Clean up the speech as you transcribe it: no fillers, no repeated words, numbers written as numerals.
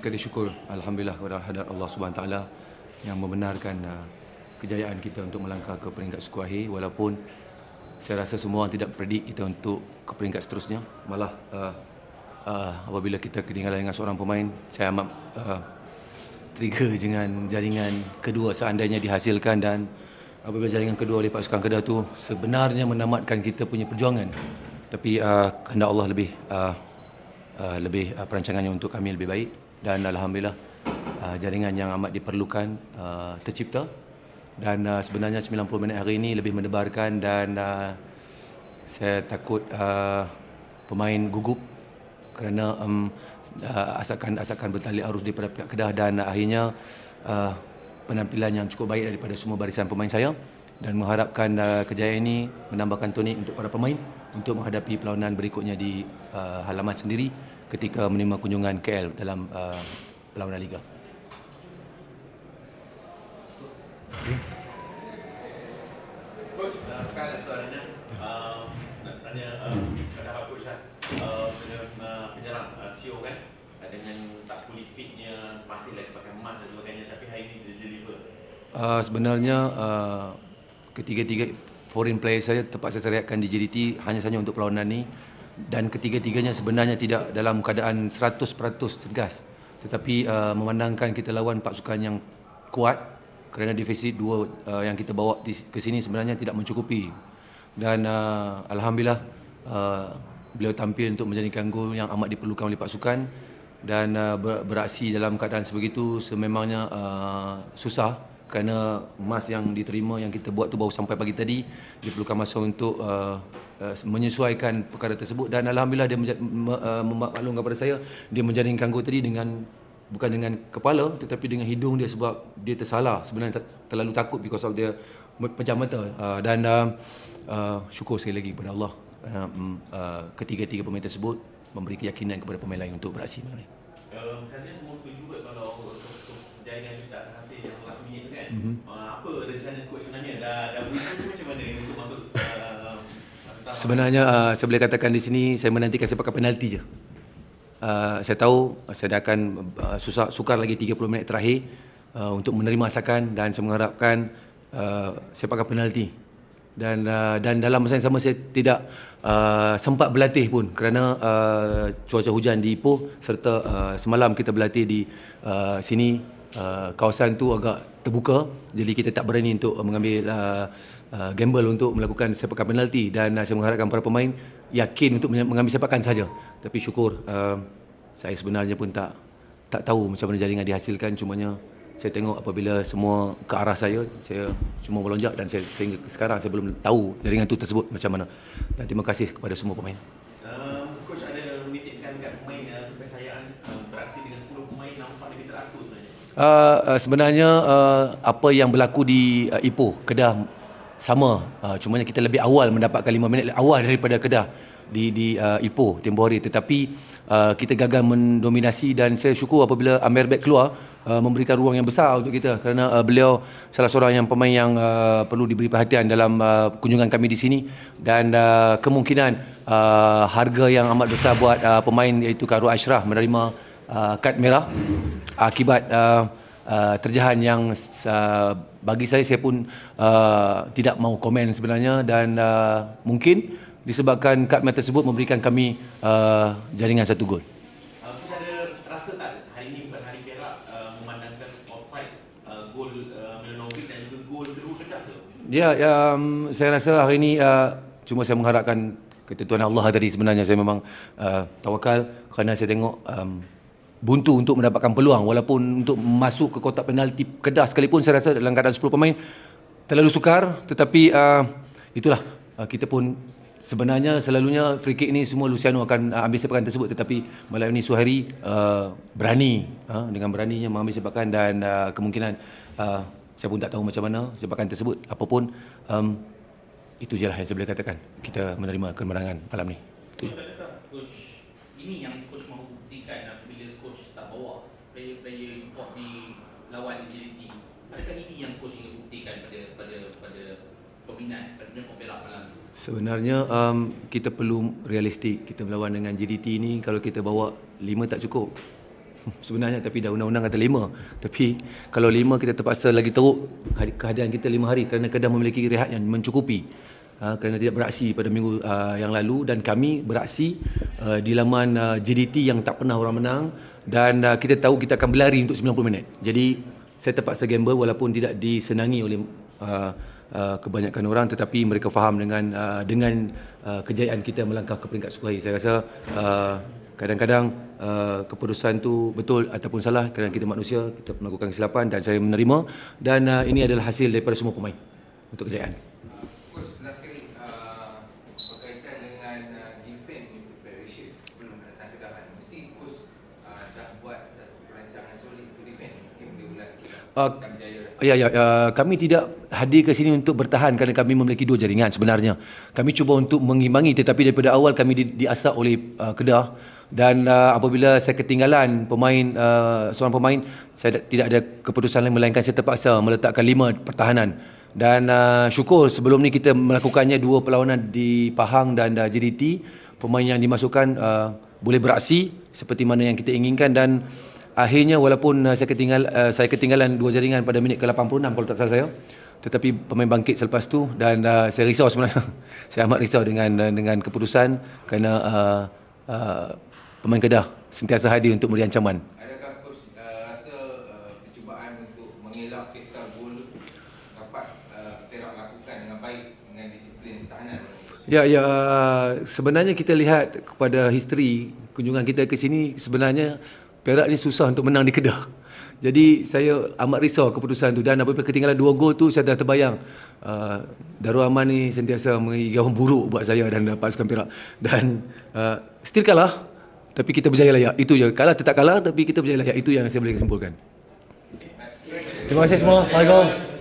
sekali syukur alhamdulillah kepada hadirat Allah Subhanahu taala yang membenarkan kejayaan kita untuk melangkah ke peringkat suku akhir, walaupun saya rasa semua tidak predik kita untuk ke peringkat seterusnya. Malah apabila kita ketinggalan dengan seorang pemain, saya amat trigger dengan jaringan kedua seandainya dihasilkan, dan apabila jaringan kedua oleh pasukan Kedah tu sebenarnya menamatkan kita punya perjuangan. Tapi kehendak Allah lebih perancangannya untuk kami lebih baik, dan alhamdulillah jaringan yang amat diperlukan tercipta, dan sebenarnya 90 minit hari ini lebih mendebarkan, dan saya takut pemain gugup kerana asakan bertali arus daripada pihak Kedah, dan akhirnya penampilan yang cukup baik daripada semua barisan pemain saya, dan mengharapkan kejayaan ini menambahkan tonik untuk para pemain untuk menghadapi perlawanan berikutnya di halaman sendiri ketika menerima kunjungan KL dalam perlawanan Liga. Coach, perkara soalannya nak tanya pendapat Coach penyerang CEO kan, dengan tak fully fitnya, masih lagi pakai emas dan sebagainya, tapi hari ini dia deliver. Sebenarnya ketiga-tiga foreign player saya terpaksa saya rehatkan di JDT hanya sahaja untuk perlawanan ini, dan ketiga-tiganya sebenarnya tidak dalam keadaan 100% cergas, tetapi memandangkan kita lawan pasukan yang kuat kerana defisit dua yang kita bawa ke sini sebenarnya tidak mencukupi, dan alhamdulillah beliau tampil untuk menjadikan gol yang amat diperlukan oleh pasukan, dan beraksi dalam keadaan sebegitu sememangnya susah kerana emas yang diterima yang kita buat tu baru sampai pagi tadi, diperlukan masa untuk menyesuaikan perkara tersebut, dan alhamdulillah dia memaklumkan kepada saya dia menjaringkan gol tadi bukan dengan kepala tetapi dengan hidung dia, sebab dia tersalah sebenarnya, terlalu takut because of dia pejam mata, dan syukur sekali lagi kepada Allah ketiga-tiga pemain tersebut memberi keyakinan kepada pemain lain untuk beraksi malam ini. Saya semua setuju juga kalau jaringan itu tak hasil yang last minute tu kan. Apa rencana coach sebenarnya? Dah beritahu macam mana untuk masuk sebenarnya saya boleh katakan di sini saya menantikan sepakat penalti je. Saya tahu saya akan sukar lagi 30 minit terakhir untuk menerima asakan, dan saya mengharapkan sepakat penalti, dan dalam masa yang sama saya tidak sempat berlatih pun kerana cuaca hujan di Ipoh, serta semalam kita berlatih di sini, kawasan tu agak terbuka, jadi kita tak berani untuk mengambil gamble untuk melakukan sepakan penalti, dan saya mengharapkan para pemain yakin untuk mengambil sepakan saja. Tapi syukur saya sebenarnya pun tak tahu macam mana jaringan dihasilkan, cumanya saya tengok apabila semua ke arah saya cuma melonjak, dan sehingga sekarang saya belum tahu jaringan itu tersebut macam mana. Dan terima kasih kepada semua pemain. Coach ada menitipkan kat pemain kepercayaan beraksi dengan 10 pemain nampak lebih teratur sebenarnya. Sebenarnya apa yang berlaku di Ipoh, Kedah sama, cumanya kita lebih awal mendapatkan 5 minit awal daripada Kedah di Ipoh tempoh hari, tetapi kita gagal mendominasi, dan saya syukur apabila Amir Bek keluar memberikan ruang yang besar untuk kita, kerana beliau salah seorang yang pemain yang perlu diberi perhatian dalam kunjungan kami di sini, dan kemungkinan harga yang amat besar buat pemain iaitu Karul Ashraf menerima kad merah akibat terjahan yang bagi saya pun tidak mahu komen sebenarnya, dan mungkin disebabkan kad merah tersebut memberikan kami jaringan 1 gol. Kita ada rasa tak hari ini bukan hari Perak, memandangkan offside gol Milanovic dan juga gol kedua Kedah tu? Ya, saya rasa hari ini cuma saya mengharapkan ketentuan Allah tadi. Sebenarnya saya memang tawakal kerana saya tengok buntu untuk mendapatkan peluang, walaupun untuk masuk ke kotak penalti Kedah sekalipun saya rasa dalam keadaan 10 pemain terlalu sukar, tetapi itulah kita pun sebenarnya selalunya free kick ni semua Luciano akan ambil sepakan tersebut, tetapi malam ini Suhairi berani dengan beraninya mengambil sepakan, dan kemungkinan saya pun tak tahu macam mana sepakan tersebut, apapun itu je lah yang saya boleh katakan, kita menerima kemenangan malam ni. Adakah coach ini yang coach mahu buktikan apabila coach tak bawa player-player import di lawan JDT? Adakah ini yang coach ingin buktikan pada peminat penyokong Perak malam ni? Sebenarnya kita perlu realistik. Kita melawan dengan JDT ini, kalau kita bawa 5 tak cukup. sebenarnya, tapi dah undang-undang kata 5. Tapi kalau 5 kita terpaksa lagi teruk kehadiran kita 5 hari kerana Kedah memiliki rehat yang mencukupi. Kerana tidak beraksi pada minggu yang lalu, dan kami beraksi di laman JDT yang tak pernah orang menang, dan kita tahu kita akan berlari untuk 90 minit. Jadi saya terpaksa gamble walaupun tidak disenangi oleh kebanyakan orang, tetapi mereka faham dengan kejayaan kita melangkah ke peringkat suku hari. Saya rasa kadang-kadang keputusan tu betul ataupun salah kerana kita manusia, kita melakukan kesilapan, dan saya menerima, dan ini adalah hasil daripada semua pemain untuk kejayaan. Berkaitan dengan defense ni preparation sebelum datang Kedah, mesti coach dah buat satu perancangan solid untuk defense. Mungkin boleh ulas sikit. Kami tidak hadir ke sini untuk bertahan kerana kami memiliki 2 jaringan sebenarnya. Kami cuba untuk mengimbangi, tetapi daripada awal kami diasah oleh Kedah, dan apabila saya ketinggalan seorang pemain, saya tidak ada keputusan lain melainkan saya terpaksa meletakkan 5 pertahanan. Dan syukur sebelum ni kita melakukannya 2 perlawanan di Pahang dan JDT. Pemain yang dimasukkan boleh beraksi seperti mana yang kita inginkan, dan akhirnya walaupun saya ketinggalan 2 jaringan pada minit ke-86 kalau tak salah saya, tetapi pemain bangkit selepas tu, dan saya risau sebenarnya. Saya amat risau dengan keputusan kerana pemain Kedah sentiasa hadir untuk memberi ancaman. Adakah coach rasa percubaan untuk mengelak pesta gol dapat Perak lakukan dengan baik dengan disiplin pertahanan? Sebenarnya kita lihat kepada history kunjungan kita ke sini, sebenarnya Perak ni susah untuk menang di Kedah. Jadi saya amat risau keputusan tu, dan apabila ketinggalan 2 gol tu, saya dah terbayang Darul Aman ni sentiasa mengirim gaung buruk buat saya dan pasukan Perak, dan still kalah, tapi kita berjaya layak. Itu je, kalah tetap kalah, tapi kita berjaya layak. Itu yang saya boleh simpulkan. Terima kasih semua. Assalamualaikum.